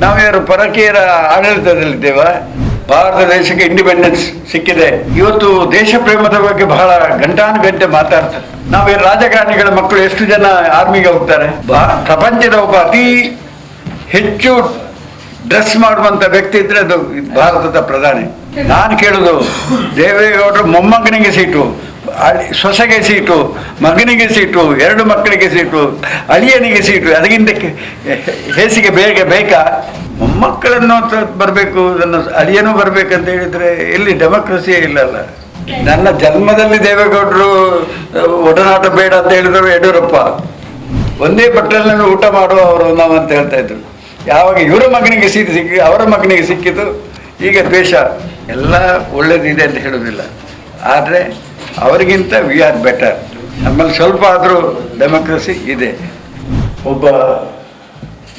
ನಾವ್ಯಾರು ಪರಕೀಯರ ಆಡಳಿತದಲ್ಲಿದ್ದೇವ? ಭಾರತ ದೇಶಕ್ಕೆ ಇಂಡಿಪೆಂಡೆನ್ಸ್ ಸಿಕ್ಕಿದೆ. ಇವತ್ತು ದೇಶ ಪ್ರೇಮದ ಬಗ್ಗೆ ಬಹಳ ಗಂಟಾನುಗಂಟೆ ಮಾತಾಡ್ತಾರೆ. ನಾವೇ ರಾಜಕಾರಣಿಗಳ ಮಕ್ಕಳು ಎಷ್ಟು ಜನ ಆರ್ಮಿಗೆ ಹೋಗ್ತಾರೆ? ಪ್ರಪಂಚದ ಒಬ್ಬ ಅತಿ ಹೆಚ್ಚು ಡ್ರೆಸ್ ಮಾಡುವಂತ ವ್ಯಕ್ತಿ ಇದ್ರೆ ಅದು ಭಾರತದ ಪ್ರಧಾನಿ. ನಾನು ಕೇಳುದು, ದೇವೇಗೌಡರು ಮೊಮ್ಮಗನಿಗೆ ಸೀಟು, ಸೊಸೆಗೆ ಸೀಟು, ಮಗನಿಗೆ ಸೀಟು, 2 ಮಕ್ಕಳಿಗೆ ಸೀಟು, ಅಳಿಯನಿಗೆ ಸೀಟು, ಅದಕ್ಕಿಂತ ಹೇಸಿಗೆ ಬೇಕಾ? ಮೊಮ್ಮಕ್ಕಳನ್ನು ಬರಬೇಕು, ನನ್ನ ಅಳಿಯನೂ ಬರ್ಬೇಕಂತ ಹೇಳಿದ್ರೆ ಎಲ್ಲಿ ಡೆಮೋಕ್ರಸಿಯೇ ಇಲ್ಲಲ್ಲ. ನನ್ನ ಜನ್ಮದಲ್ಲಿ ದೇವೇಗೌಡರು ಒಡನಾಟ ಬೇಡ ಅಂತ ಹೇಳಿದ್ರು ಯಡಿಯೂರಪ್ಪ. ಒಂದೇ ಬಟ್ಟಲಿನಲ್ಲಿ ಊಟ ಮಾಡುವವರು ನಾವು ಅಂತ ಹೇಳ್ತಾ ಇದ್ರು. ಯಾವಾಗ ಇವರ ಮಗನಿಗೆ ಸೀಟು ಸಿಕ್ಕಿ ಅವರ ಮಗನಿಗೆ ಸಿಕ್ಕಿತು, ಈಗ ದ್ವೇಷ. ಎಲ್ಲ ಒಳ್ಳೇದಿದೆ ಅಂತ ಹೇಳೋದಿಲ್ಲ, ಆದರೆ ಅವರಿಗಿಂತ ವಿ ಆರ್ ಬೆಟರ್. ನಮ್ಮಲ್ಲಿ ಸ್ವಲ್ಪ ಆದರೂ ಡೆಮೋಕ್ರಸಿ ಇದೆ. ಒಬ್ಬ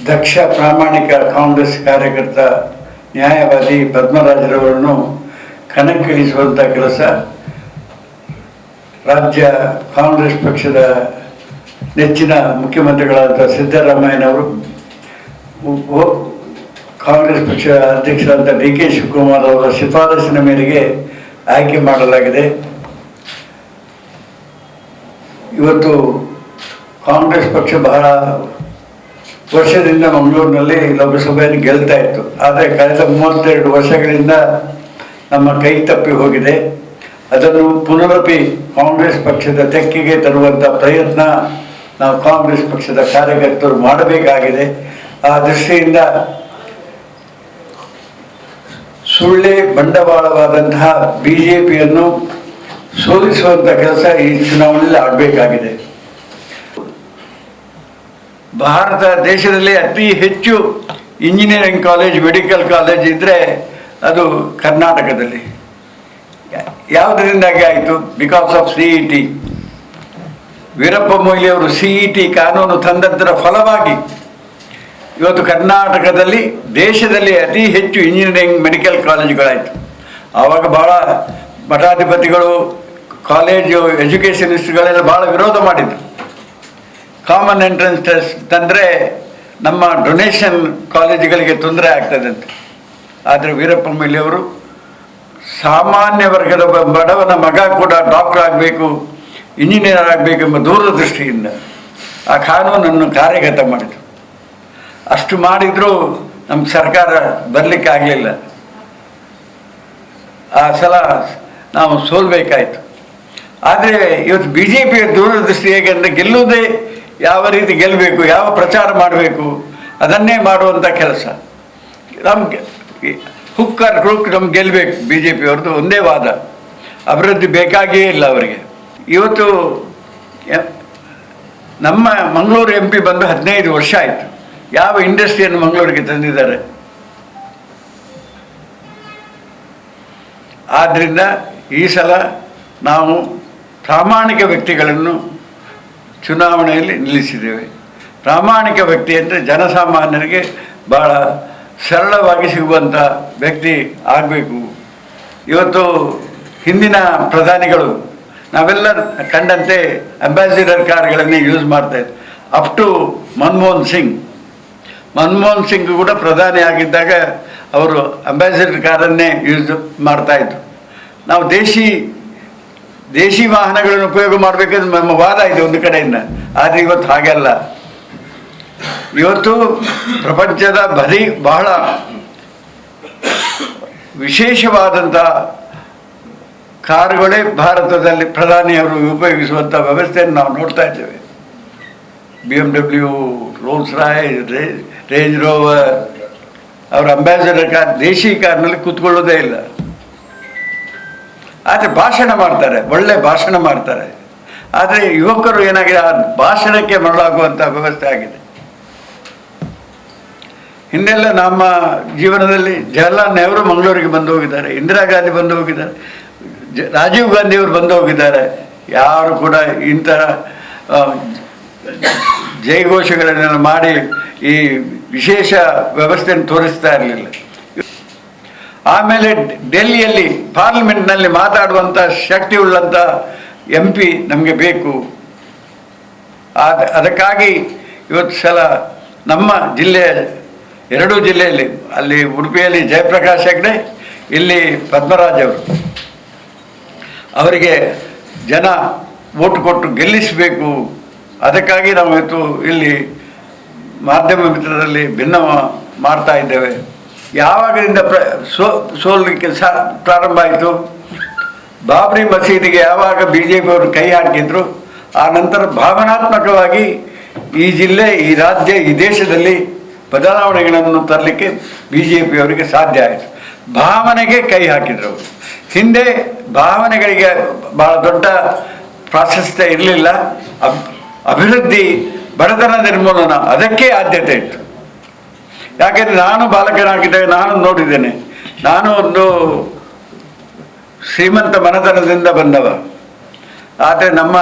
ದಕ್ಷ ಪ್ರಾಮಾಣಿಕ ಕಾಂಗ್ರೆಸ್ ಕಾರ್ಯಕರ್ತ, ನ್ಯಾಯವಾದಿ ಪದ್ಮರಾಜರವರನ್ನು ಕಣಕ್ಕಿಳಿಸುವಂಥ ಕೆಲಸ ರಾಜ್ಯ ಕಾಂಗ್ರೆಸ್ ಪಕ್ಷದ ನೆಚ್ಚಿನ ಮುಖ್ಯಮಂತ್ರಿಗಳಾದ ಸಿದ್ದರಾಮಯ್ಯನವರು, ಕಾಂಗ್ರೆಸ್ ಪಕ್ಷ ಅಧ್ಯಕ್ಷರಾದ DK ಶಿವಕುಮಾರ್ ಅವರ ಶಿಫಾರಸಿನ ಮೇರೆಗೆ ಆಯ್ಕೆ ಮಾಡಲಾಗಿದೆ. ಇವತ್ತು ಕಾಂಗ್ರೆಸ್ ಪಕ್ಷ ಬಹಳ ವರ್ಷದಿಂದ ಮಂಗಳೂರಿನಲ್ಲಿ ಲೋಕಸಭೆಯನ್ನು ಗೆಲ್ತಾ ಇತ್ತು. ಆದರೆ ಕಳೆದ 32 ವರ್ಷಗಳಿಂದ ನಮ್ಮ ಕೈ ತಪ್ಪಿ ಹೋಗಿದೆ. ಅದನ್ನು ಪುನರಪಿ ಕಾಂಗ್ರೆಸ್ ಪಕ್ಷದ ತೆಕ್ಕೆಗೆ ತರುವಂಥ ಪ್ರಯತ್ನ ನಾವು ಕಾಂಗ್ರೆಸ್ ಪಕ್ಷದ ಕಾರ್ಯಕರ್ತರು ಮಾಡಬೇಕಾಗಿದೆ. ಆ ದೃಷ್ಟಿಯಿಂದ ಸುಳ್ಳೆ ಬಂಡವಾಳವಾದಂತಹ BJPಯನ್ನು ಸೋಲಿಸುವಂಥ ಕೆಲಸ ಈ ಚುನಾವಣೆಯಲ್ಲಿ ಆಗಬೇಕಾಗಿದೆ. ಭಾರತ ದೇಶದಲ್ಲಿ ಅತಿ ಹೆಚ್ಚು ಇಂಜಿನಿಯರಿಂಗ್ ಕಾಲೇಜ್, ಮೆಡಿಕಲ್ ಕಾಲೇಜ್ ಇದ್ದರೆ ಅದು ಕರ್ನಾಟಕದಲ್ಲಿ. ಯಾವುದರಿಂದಾಗಿ ಆಯಿತು? Because of CET. Veerappa Moily ಅವರು CET ಕಾನೂನು ತಂದದ್ದರ ಫಲವಾಗಿ ಇವತ್ತು ಕರ್ನಾಟಕದಲ್ಲಿ, ದೇಶದಲ್ಲಿ ಅತಿ ಹೆಚ್ಚು ಇಂಜಿನಿಯರಿಂಗ್ ಮೆಡಿಕಲ್ ಕಾಲೇಜುಗಳಾಯಿತು. ಆವಾಗ ಭಾಳ ಮಠಾಧಿಪತಿಗಳು, ಕಾಲೇಜು ಎಜುಕೇಷನಿಸ್ಟ್ಗಳೆಲ್ಲ ಭಾಳ ವಿರೋಧ ಮಾಡಿದರು. ಕಾಮನ್ ಎಂಟ್ರೆನ್ಸ್ ಟೆಸ್ಟ್ ತಂದರೆ ನಮ್ಮ ಡೊನೇಷನ್ ಕಾಲೇಜುಗಳಿಗೆ ತೊಂದರೆ ಆಗ್ತದೆ ಅಂತ. ಆದರೆ ವೀರಪ್ಪ ಮೊಯ್ಲಿಯವರು ಸಾಮಾನ್ಯ ವರ್ಗದ ಬಡವನ ಮಗ ಕೂಡ ಡಾಕ್ಟರ್ ಆಗಬೇಕು, ಇಂಜಿನಿಯರ್ ಆಗಬೇಕೆಂಬ ದೂರದೃಷ್ಟಿಯಿಂದ ಆ ಕಾನೂನನ್ನು ಕಾರ್ಯಗತ ಮಾಡಿದರು. ಅಷ್ಟು ಮಾಡಿದರೂ ನಮ್ಮ ಸರ್ಕಾರ ಬರಲಿಕ್ಕೆ ಆಗಲಿಲ್ಲ. ಆ ಸಲ ನಾವು ಸೋಲ್ಬೇಕಾಯಿತು. ಆದರೆ ಇವತ್ತು BJPಯ ದೂರದೃಷ್ಟಿ ಹೇಗೆ ಅಂದರೆ, ಗೆಲ್ಲುವುದೇ ಯಾವ ರೀತಿ ಗೆಲ್ಲಬೇಕು, ಯಾವ ಪ್ರಚಾರ ಮಾಡಬೇಕು ಅದನ್ನೇ ಮಾಡುವಂಥ ಕೆಲಸ. ನಮ್ಗೆ ಹುಕ್ಕರ್ ಕ್ರೂಕ್ ನಮ್ಗೆ ಗೆಲ್ಲಬೇಕು BJP ಅವ್ರದ್ದು ಒಂದೇ ವಾದ. ಅಭಿವೃದ್ಧಿ ಬೇಕಾಗಿಯೇ ಇಲ್ಲ ಅವರಿಗೆ. ಇವತ್ತು ನಮ್ಮ ಮಂಗಳೂರು MP ಬಂದು 15 ವರ್ಷ ಆಯಿತು. ಯಾವ ಇಂಡಸ್ಟ್ರಿಯನ್ನು ಮಂಗಳೂರಿಗೆ ತಂದಿದ್ದಾರೆ? ಆದ್ದರಿಂದ ಈ ಸಲ ನಾವು ಪ್ರಾಮಾಣಿಕ ವ್ಯಕ್ತಿಗಳನ್ನು ಚುನಾವಣೆಯಲ್ಲಿ ನಿಲ್ಲಿಸಿದ್ದೇವೆ. ಪ್ರಾಮಾಣಿಕ ವ್ಯಕ್ತಿ ಅಂದರೆ ಜನಸಾಮಾನ್ಯರಿಗೆ ಭಾಳ ಸರಳವಾಗಿ ಸಿಗುವಂಥ ವ್ಯಕ್ತಿ ಆಗಬೇಕು. ಇವತ್ತು ಹಿಂದಿನ ಪ್ರಧಾನಿಗಳು ನಾವೆಲ್ಲ ಕಂಡಂತೆ ಅಂಬಾಸಿಡರ್ ಕಾರ್ಗಳನ್ನೇ ಯೂಸ್ ಮಾಡ್ತಾಯಿದ್ರು. ಅಪ್ ಟು ಮನಮೋಹನ್ ಸಿಂಗ್ ಕೂಡ ಪ್ರಧಾನಿ ಆಗಿದ್ದಾಗ ಅವರು ಅಂಬಾಸಿಡರ್ ಕಾರನ್ನೇ ಯೂಸ್ ಮಾಡ್ತಾಯಿದ್ರು. ನಾವು ದೇಶಿ ವಾಹನಗಳನ್ನು ಉಪಯೋಗ ಮಾಡಬೇಕಂದ್ರೆ ನಮ್ಮ ವಾದ ಇದೆ ಒಂದು ಕಡೆಯಿಂದ. ಆದರೆ ಇವತ್ತು ಹಾಗೆಲ್ಲ. ಇವತ್ತು ಪ್ರಪಂಚದ ಬಹಳ ವಿಶೇಷವಾದಂಥ ಕಾರುಗಳೇ ಭಾರತದಲ್ಲಿ ಪ್ರಧಾನಿಯವರು ಉಪಯೋಗಿಸುವಂಥ ವ್ಯವಸ್ಥೆಯನ್ನು ನಾವು ನೋಡ್ತಾ ಇದ್ದೇವೆ. BMW, Rolls Royce, Range Rover, ಅವರ ಅಂಬಾಸಿಡರ್ ಕಾರ್, ದೇಶಿ ಕಾರ್ನಲ್ಲಿ ಕೂತ್ಕೊಳ್ಳೋದೇ ಇಲ್ಲ. ಆದರೆ ಭಾಷಣ ಮಾಡ್ತಾರೆ, ಒಳ್ಳೆ ಭಾಷಣ ಮಾಡ್ತಾರೆ. ಆದರೆ ಯುವಕರು ಏನಾಗಿದೆ, ಆ ಭಾಷಣಕ್ಕೆ ಮರಳಾಗುವಂಥ ವ್ಯವಸ್ಥೆ ಆಗಿದೆ. ಹಿಂದೆಲ್ಲ ನಮ್ಮ ಜೀವನದಲ್ಲಿ ಜವಾಹರ್ಲಾಲ್ ನೆಹರು ಮಂಗಳೂರಿಗೆ ಬಂದು ಹೋಗಿದ್ದಾರೆ, ಇಂದಿರಾ ಗಾಂಧಿ ಬಂದು ಹೋಗಿದ್ದಾರೆ, ರಾಜೀವ್ ಗಾಂಧಿಯವರು ಬಂದು ಹೋಗಿದ್ದಾರೆ. ಯಾರು ಕೂಡ ಇಂತಹ ಜಯಘೋಷಗಳನ್ನೆಲ್ಲ ಮಾಡಿ ಈ ವಿಶೇಷ ವ್ಯವಸ್ಥೆಯನ್ನು ತೋರಿಸ್ತಾ ಇರಲಿಲ್ಲ. ಆಮೇಲೆ ಡೆಲ್ಲಿಯಲ್ಲಿ ಪಾರ್ಲಿಮೆಂಟ್ನಲ್ಲಿ ಮಾತಾಡುವಂಥ ಶಕ್ತಿ ಉಳ್ಳಂಥ MP ನಮಗೆ ಬೇಕು. ಅದಕ್ಕಾಗಿ ಇವತ್ತು ಸಲ ನಮ್ಮ ಜಿಲ್ಲೆಯ ಎರಡೂ ಜಿಲ್ಲೆಯಲ್ಲಿ, ಅಲ್ಲಿ ಉಡುಪಿಯಲ್ಲಿ ಜಯಪ್ರಕಾಶ್ ಹೆಗ್ಡೆ, ಇಲ್ಲಿ ಪದ್ಮರಾಜ್ ಅವರು. ಅವರಿಗೆ ಜನ ವೋಟ್ ಕೊಟ್ಟು ಗೆಲ್ಲಿಸಬೇಕು. ಅದಕ್ಕಾಗಿ ನಾವು ಇವತ್ತು ಇಲ್ಲಿ ಮಾಧ್ಯಮ ಮಿತ್ರರಲ್ಲಿ ಭಿನ್ನ ಮಾಡ್ತಾ ಇದ್ದೇವೆ. ಯಾವಾಗಲಿಂದ ಸೋಲಲಿಕ್ಕೆ ಪ್ರಾರಂಭ ಆಯಿತು? ಬಾಬ್ರಿ ಮಸೀದಿಗೆ ಯಾವಾಗ BJP ಅವರು ಕೈ ಹಾಕಿದ್ರು, ಆ ನಂತರ ಭಾವನಾತ್ಮಕವಾಗಿ ಈ ಜಿಲ್ಲೆ, ಈ ರಾಜ್ಯ, ಈ ದೇಶದಲ್ಲಿ ಬದಲಾವಣೆಗಳನ್ನು ತರಲಿಕ್ಕೆ BJP ಅವರಿಗೆ ಸಾಧ್ಯ ಆಯಿತು. ಭಾವನೆಗೆ ಕೈ ಹಾಕಿದ್ರು ಅವರು. ಹಿಂದೆ ಭಾವನೆಗಳಿಗೆ ಭಾಳ ದೊಡ್ಡ ಪ್ರಾಶಸ್ತ್ಯ ಇರಲಿಲ್ಲ. ಅಭಿವೃದ್ಧಿ, ಬಡತನ ನಿರ್ಮೂಲನ, ಅದಕ್ಕೆ ಆದ್ಯತೆ ಇತ್ತು. ಯಾಕೆಂದರೆ ನಾನು ಬಾಲಕನಾಗಿದ್ದಾಗ ನಾನು ನೋಡಿದ್ದೇನೆ. ನಾನು ಒಂದು ಶ್ರೀಮಂತ ಮನೆತನದಿಂದ ಬಂದವ. ಆದರೆ ನಮ್ಮ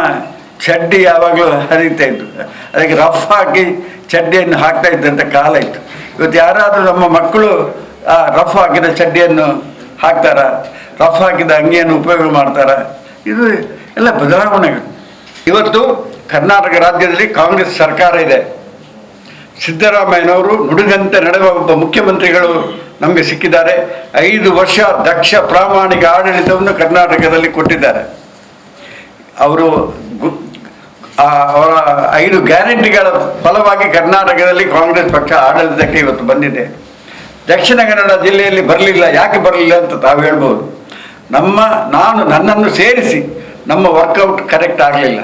ಚಡ್ಡಿ ಯಾವಾಗಲೂ ಹರಿತಾ ಇತ್ತು. ಅದಕ್ಕೆ ರಫ್ ಹಾಕಿ ಚಡ್ಡಿಯನ್ನು ಹಾಕ್ತಾ ಇದ್ದಂಥ ಕಾಲ ಇತ್ತು. ಇವತ್ತು ಯಾರಾದರೂ ನಮ್ಮ ಮಕ್ಕಳು ಆ ರಫ್ ಹಾಕಿದ ಚಡ್ಡಿಯನ್ನು ಹಾಕ್ತಾರ, ರಫ್ ಹಾಕಿದ ಅಂಗಿಯನ್ನು ಉಪಯೋಗ ಮಾಡ್ತಾರ? ಇದು ಎಲ್ಲ ಬದಲಾವಣೆಗಳು. ಇವತ್ತು ಕರ್ನಾಟಕ ರಾಜ್ಯದಲ್ಲಿ ಕಾಂಗ್ರೆಸ್ ಸರ್ಕಾರ ಇದೆ. ಸಿದ್ದರಾಮಯ್ಯನವರು ನುಡಿದಂತೆ ನಡೆಯುವ ಒಬ್ಬ ಮುಖ್ಯಮಂತ್ರಿಗಳು ನಮಗೆ ಸಿಕ್ಕಿದ್ದಾರೆ. 5 ವರ್ಷ ದಕ್ಷ ಪ್ರಾಮಾಣಿಕ ಆಡಳಿತವನ್ನು ಕರ್ನಾಟಕದಲ್ಲಿ ಕೊಟ್ಟಿದ್ದಾರೆ. ಅವರು ಅವರ 5 ಗ್ಯಾರಂಟಿಗಳ ಫಲವಾಗಿ ಕರ್ನಾಟಕದಲ್ಲಿ ಕಾಂಗ್ರೆಸ್ ಪಕ್ಷ ಆಡಳಿತಕ್ಕೆ ಇವತ್ತು ಬಂದಿದೆ. ದಕ್ಷಿಣ ಕನ್ನಡ ಜಿಲ್ಲೆಯಲ್ಲಿ ಬರಲಿಲ್ಲ. ಯಾಕೆ ಬರಲಿಲ್ಲ ಅಂತ ತಾವು ಹೇಳ್ಬೋದು. ನನ್ನನ್ನು ಸೇರಿಸಿ ನಮ್ಮ ವರ್ಕೌಟ್ ಕರೆಕ್ಟ್ ಆಗಲಿಲ್ಲ.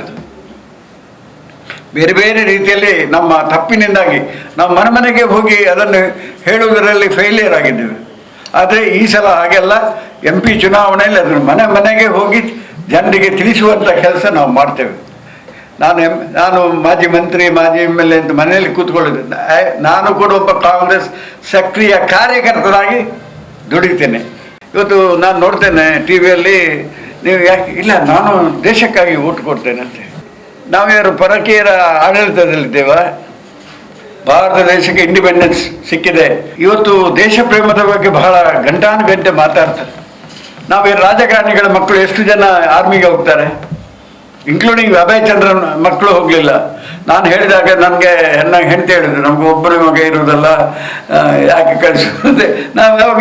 ಬೇರೆ ಬೇರೆ ರೀತಿಯಲ್ಲಿ ನಮ್ಮ ತಪ್ಪಿನಿಂದಾಗಿ ನಾವು ಮನೆಗೆ ಹೋಗಿ ಅದನ್ನು ಹೇಳುವುದರಲ್ಲಿ ಫೇಲಿಯರ್ ಆಗಿದ್ದೇವೆ. ಆದರೆ ಈ ಸಲ ಹಾಗೆಲ್ಲ MP ಚುನಾವಣೆಯಲ್ಲಿ ಅದನ್ನು ಮನೆಗೆ ಹೋಗಿ ಜನರಿಗೆ ತಿಳಿಸುವಂಥ ಕೆಲಸ ನಾವು ಮಾಡ್ತೇವೆ. ನಾನು ಮಾಜಿ ಮಂತ್ರಿ, ಮಾಜಿ MLA ಅಂತ ಮನೆಯಲ್ಲಿ ಕೂತ್ಕೊಳ್ಳೋದು. ನಾನು ಕೂಡ ಒಬ್ಬ ಕಾಂಗ್ರೆಸ್ ಸಕ್ರಿಯ ಕಾರ್ಯಕರ್ತನಾಗಿ ದುಡಿತೇನೆ. ಇವತ್ತು ನಾನು ನೋಡ್ತೇನೆ TV ಯಲ್ಲಿ, ನೀವು ಯಾಕೆ ಇಲ್ಲ, ನಾನು ದೇಶಕ್ಕಾಗಿ ಓಟ್ ಕೊಡ್ತೇನೆ ಅಂತ. ನಾವ್ಯಾರು ಪರಕೀಯರ ಆಡಳಿತದಲ್ಲಿದ್ದೇವ? ಭಾರತ ದೇಶಕ್ಕೆ ಇಂಡಿಪೆಂಡೆನ್ಸ್ ಸಿಕ್ಕಿದೆ. ಇವತ್ತು ದೇಶ ಪ್ರೇಮದ ಬಗ್ಗೆ ಬಹಳ ಗಂಟಾನುಗಂಟೆ ಮಾತಾಡ್ತಾರೆ. ನಾವೇನು ರಾಜಕಾರಣಿಗಳ ಮಕ್ಕಳು ಎಷ್ಟು ಜನ ಆರ್ಮಿಗೆ ಹೋಗ್ತಾರೆ? ಇನ್ಕ್ಲೂಡಿಂಗ್ ಅಭಯ್ ಚಂದ್ರನ್ ಮಕ್ಕಳು ಹೋಗಲಿಲ್ಲ. ನಾನು ಹೇಳಿದಾಗ ನನಗೆ ಹೆಂಡತಿ ಹೇಳಿದ್ರು, ನಮ್ಗೆ ಒಬ್ಬರ ಮಗ ಇರುವುದಲ್ಲ, ಯಾಕೆ ಕಳಿಸೋದೆ? ನಾವು ಯಾವಾಗ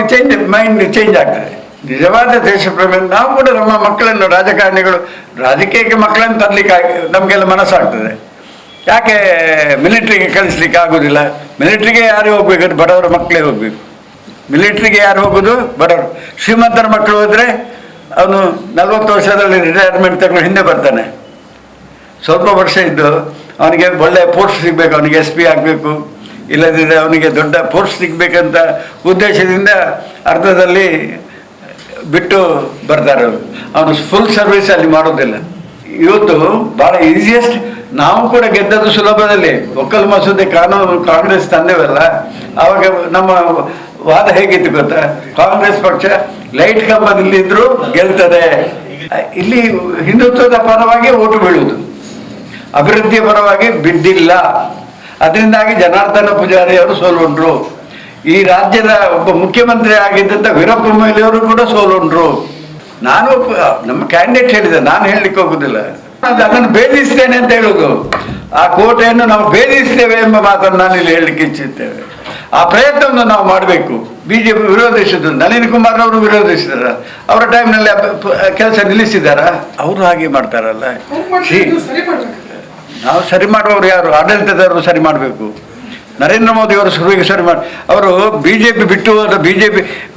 ಮೈಂಡ್ ಚೇಂಜ್ ಆಗ್ತದೆ. ನಿಜವಾದ ದೇಶ ಪ್ರೇಮ. ನಾವು ಕೂಡ ನಮ್ಮ ಮಕ್ಕಳನ್ನು, ರಾಜಕಾರಣಿಗಳು ರಾಜಕೀಯಕ್ಕೆ ಮಕ್ಕಳನ್ನು ತರಲಿಕ್ಕೆ ನಮಗೆಲ್ಲ ಮನಸ್ಸಾಗ್ತದೆ. ಯಾಕೆ ಮಿಲಿಟ್ರಿಗೆ ಕಳಿಸ್ಲಿಕ್ಕೆ ಆಗೋದಿಲ್ಲ? ಮಿಲಿಟ್ರಿಗೆ ಯಾರು ಹೋಗ್ಬೇಕು? ಬಡವರ ಮಕ್ಕಳೇ ಹೋಗ್ಬೇಕು. ಮಿಲಿಟ್ರಿಗೆ ಯಾರು ಹೋಗೋದು? ಬಡವರು. ಶ್ರೀಮಂತರ ಮಕ್ಕಳು ಹೋದರೆ ಅವನು 40 ವರ್ಷದಲ್ಲಿ ರಿಟೈರ್ಮೆಂಟ್ ತಗೊಂಡು ಹಿಂದೆ ಬರ್ತಾನೆ. ಸ್ವಲ್ಪ ವರ್ಷ ಇದ್ದು ಅವನಿಗೆ ಒಳ್ಳೆಯ ಪೋಸ್ಟ್ ಸಿಗಬೇಕು, ಅವನಿಗೆ SP ಆಗಬೇಕು, ಇಲ್ಲದಿದ್ದರೆ ಅವನಿಗೆ ದೊಡ್ಡ ಪೋಸ್ಟ್ ಸಿಗಬೇಕಂತ ಉದ್ದೇಶದಿಂದ ಅರ್ಧದಲ್ಲಿ ಬಿಟ್ಟು ಬರ್ತಾರೆ. ಅವನು ಫುಲ್ ಸರ್ವಿಸ್ ಅಲ್ಲಿ ಮಾಡೋದಿಲ್ಲ. ಇವತ್ತು ಭಾಳ ಈಸಿಯೆಸ್ಟ್. ನಾವು ಕೂಡ ಗೆದ್ದದ್ದು ಸುಲಭದಲ್ಲಿ. ಒಕ್ಕಲ್ ಮಸೂದೆ ಕಾನೂನು ಕಾಂಗ್ರೆಸ್ ತಂದೆವಲ್ಲ, ಆವಾಗ ನಮ್ಮ ವಾದ ಹೇಗಿತ್ತು ಗೊತ್ತಾ? ಕಾಂಗ್ರೆಸ್ ಪಕ್ಷ ಲೈಟ್ ಕಂಬದಲ್ಲಿದ್ದರೂ ಗೆಲ್ತದೆ. ಇಲ್ಲಿ ಹಿಂದುತ್ವದ ಪರವಾಗಿ ಓಟು ಬೀಳುವುದು, ಅಭಿವೃದ್ಧಿಯ ಪರವಾಗಿ ಬಿದ್ದಿಲ್ಲ. ಅದರಿಂದಾಗಿ ಜನಾರ್ದನ ಪೂಜಾರಿ ಅವರು ಸೋಲುಂಡ್ರು. ಈ ರಾಜ್ಯದ ಒಬ್ಬ ಮುಖ್ಯಮಂತ್ರಿ ಆಗಿದ್ದಂಥ ವೀರಪ್ಪ ಮೊಯ್ಲಿಯವರು ಕೂಡ ಸೋಲುಂಡ್ರು. ನಾನು ನಮ್ಮ ಕ್ಯಾಂಡಿಡೇಟ್ ಹೇಳಿದೆ, ನಾನು ಹೇಳಲಿಕ್ಕೆ ಹೋಗುದಿಲ್ಲ. ಅದನ್ನು ಭೇದಿಸ್ತೇನೆ ಅಂತ ಹೇಳುವುದು. ಆ ಕೋಟೆಯನ್ನು ನಾವು ಭೇದಿಸ್ತೇವೆ ಎಂಬ ಮಾತನ್ನು ನಾನು ಇಲ್ಲಿ ಹೇಳಲಿಕ್ಕೆ ಇಚ್ಛಿಸ್ತೇವೆ. ಆ ಪ್ರಯತ್ನವನ್ನು ನಾವು ಮಾಡಬೇಕು. BJP ವಿರೋಧಿಸಿದ್ರು, ನಳಿನ್ ಕುಮಾರ್ ಅವರು ವಿರೋಧಿಸಿದಾರ. ಅವರ ಟೈಮ್ನಲ್ಲಿ ಕೆಲಸ ನಿಲ್ಲಿಸಿದಾರ? ಅವರು ಹಾಗೆ ಮಾಡ್ತಾರಲ್ಲ. ನಾವು ಸರಿ ಮಾಡುವವರು ಯಾರು? ಆಡಳಿತದವರು ಸರಿ ಮಾಡಬೇಕು. ನರೇಂದ್ರ ಮೋದಿ ಅವರು ಶುರುವಿಗೆ ಸರಿ ಮಾಡಿ, ಅವರು BJP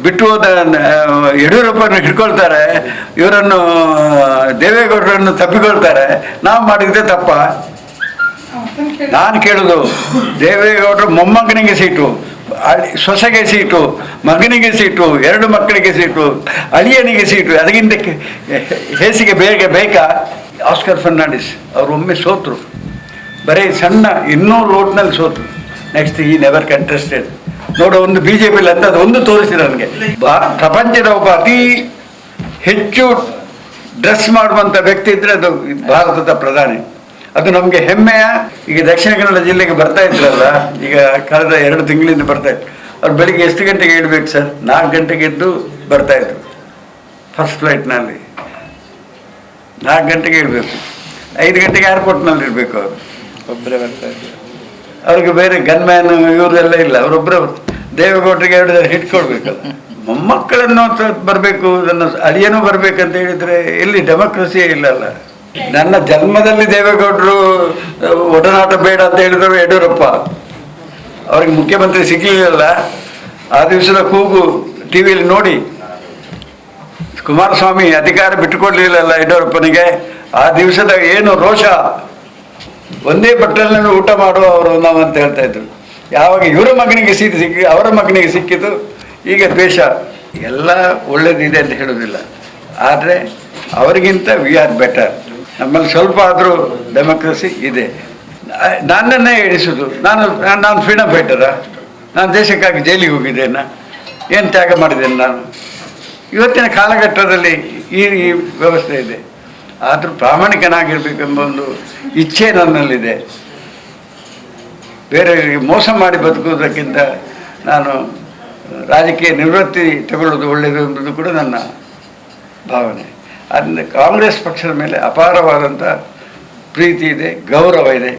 ಬಿಟ್ಟು ಹೋದ ಯಡಿಯೂರಪ್ಪನ ಹಿಡ್ಕೊಳ್ತಾರೆ, ಇವರನ್ನು ದೇವೇಗೌಡರನ್ನು ತಪ್ಪಿಕೊಳ್ತಾರೆ. ನಾವು ಮಾಡಿದ್ದೆ ತಪ್ಪ? ನಾನು ಕೇಳೋದು, ದೇವೇಗೌಡರು ಮೊಮ್ಮಗನಿಗೆ ಸೀಟು, ಸೊಸೆಗೆ ಸೀಟು, ಮಗನಿಗೆ ಸೀಟು, 2 ಮಕ್ಕಳಿಗೆ ಸೀಟು, ಅಳಿಯನಿಗೆ ಸೀಟು, ಅದಕ್ಕಿಂತ ಹೇಸಿಗೆ ಬೇಕಾ? ಆಸ್ಕರ್ ಫರ್ನಾಂಡಿಸ್ ಅವರು ಒಮ್ಮೆ ಸೋತರು, ಬರೀ ಸಣ್ಣ 200 ವೋಟ್ನಲ್ಲಿ ಸೋತರು. ನೆಕ್ಸ್ಟ್ ಈ ನೆವರ್ ಕಂಟೆಸ್ಟೆಡ್. ನೋಡು, ಒಂದು BJP ಅಂತ ಒಂದು ತೋರಿಸಿದ ನನಗೆ. ಪ್ರಪಂಚದ ಒಬ್ಬ ಅತಿ ಹೆಚ್ಚು ಡ್ರೆಸ್ ಮಾಡುವಂಥ ವ್ಯಕ್ತಿ ಇದ್ದರೆ ಅದು ಭಾರತದ ಪ್ರಧಾನಿ. ಅದು ನಮಗೆ ಹೆಮ್ಮೆಯ. ಈಗ ದಕ್ಷಿಣ ಕನ್ನಡ ಜಿಲ್ಲೆಗೆ ಬರ್ತಾ ಇದ್ರಲ್ಲ, ಈಗ ಕಳೆದ 2 ತಿಂಗಳಿಂದ ಬರ್ತಾ ಇದ್ರು. ಅವ್ರು ಬೆಳಿಗ್ಗೆ ಎಷ್ಟು ಗಂಟೆಗೆ ಇಡಬೇಕು ಸರ್? 4 ಗಂಟೆಗೆ ಎದ್ದು ಬರ್ತಾಯಿದ್ರು ಫಸ್ಟ್ ಫ್ಲೈಟ್ನಲ್ಲಿ. 4 ಗಂಟೆಗೆ ಇಡಬೇಕು, 5 ಗಂಟೆಗೆ ಏರ್ಪೋರ್ಟ್ನಲ್ಲಿ ಇರಬೇಕು. ಅವರು ಒಬ್ಬರೇ ಬರ್ತಾಯಿದ್ರು. ಅವ್ರಿಗೆ ಬೇರೆ ಗನ್ಮ್ಯಾನ್ ಇವರೆಲ್ಲ ಇಲ್ಲ, ಅವರೊಬ್ಬರೇ ದೇವೇಗೌಡರಿಗೆ 2 ಜನ ಹಿಡ್ಕೊಳ್ಬೇಕಲ್ಲ. ಮೊಮ್ಮಕ್ಕಳನ್ನು ಬರಬೇಕು, ನನ್ನ ಅಳಿಯನೂ ಬರ್ಬೇಕಂತ ಹೇಳಿದರೆ ಎಲ್ಲಿ ಡೆಮೋಕ್ರಸಿಯೇ ಇಲ್ಲಲ್ಲ. ನನ್ನ ಜನ್ಮದಲ್ಲಿ ದೇವೇಗೌಡರು ಒಡನಾಟ ಬೇಡ ಅಂತ ಹೇಳಿದ್ರು ಯಡಿಯೂರಪ್ಪ. ಅವ್ರಿಗೆ ಮುಖ್ಯಮಂತ್ರಿ ಸಿಗಲಿಲ್ಲಲ್ಲ. ಆ ದಿವಸದ ಕೂಗು ಟಿ ವಿಯಲ್ಲಿ ನೋಡಿ. ಕುಮಾರಸ್ವಾಮಿ ಅಧಿಕಾರ ಬಿಟ್ಟುಕೊಡ್ಲಿಲ್ಲಲ್ಲ ಯಡಿಯೂರಪ್ಪನಿಗೆ. ಆ ದಿವಸದ ಏನು ರೋಷ, ಒಂದೇ ಬಟ್ಟಲಿನಲ್ಲಿ ಊಟ ಮಾಡುವವರು ನಾವು ಅಂತ ಹೇಳ್ತಾ ಇದ್ರು. ಯಾವಾಗ ಇವರ ಮಗನಿಗೆ ಸೀಟ್ ಸಿಕ್ಕಿ ಅವರ ಮಗನಿಗೆ ಸಿಕ್ಕಿತು, ಈಗ ದ್ವೇಷ. ಎಲ್ಲ ಒಳ್ಳೇದಿದೆ ಅಂತ ಹೇಳೋದಿಲ್ಲ, ಆದರೆ ಅವರಿಗಿಂತ ವಿ ಆರ್ ಬೆಟರ್. ನಮ್ಮಲ್ಲಿ ಸ್ವಲ್ಪ ಆದರೂ ಡೆಮೋಕ್ರಸಿ ಇದೆ. ನನ್ನನ್ನೇ ಎಣಿಸೋದು, ನಾನು ಫ್ರೀಡಮ್ ಫೈಟರ, ನಾನು ದೇಶಕ್ಕಾಗಿ ಜೈಲಿಗೆ ಹೋಗಿದ್ದೇನೆ, ಏನು ತ್ಯಾಗ ಮಾಡಿದ್ದೇನೆ ನಾನು. ಇವತ್ತಿನ ಕಾಲಘಟ್ಟದಲ್ಲಿ ಈ ವ್ಯವಸ್ಥೆ ಇದೆ. ಆದರೂ ಪ್ರಾಮಾಣಿಕನಾಗಿರಬೇಕೆಂಬ ಒಂದು ಇಚ್ಛೆ ನನ್ನಲ್ಲಿದೆ. ಬೇರೆಯವರಿಗೆ ಮೋಸ ಮಾಡಿ ಬದುಕುವುದಕ್ಕಿಂತ ನಾನು ರಾಜಕೀಯ ನಿವೃತ್ತಿ ತಗೊಳ್ಳೋದು ಒಳ್ಳೆಯದು ಎಂಬುದು ಕೂಡ ನನ್ನ ಭಾವನೆ. ಆದ್ದರಿಂದ ಕಾಂಗ್ರೆಸ್ ಪಕ್ಷದ ಮೇಲೆ ಅಪಾರವಾದಂಥ ಪ್ರೀತಿ ಇದೆ, ಗೌರವ ಇದೆ.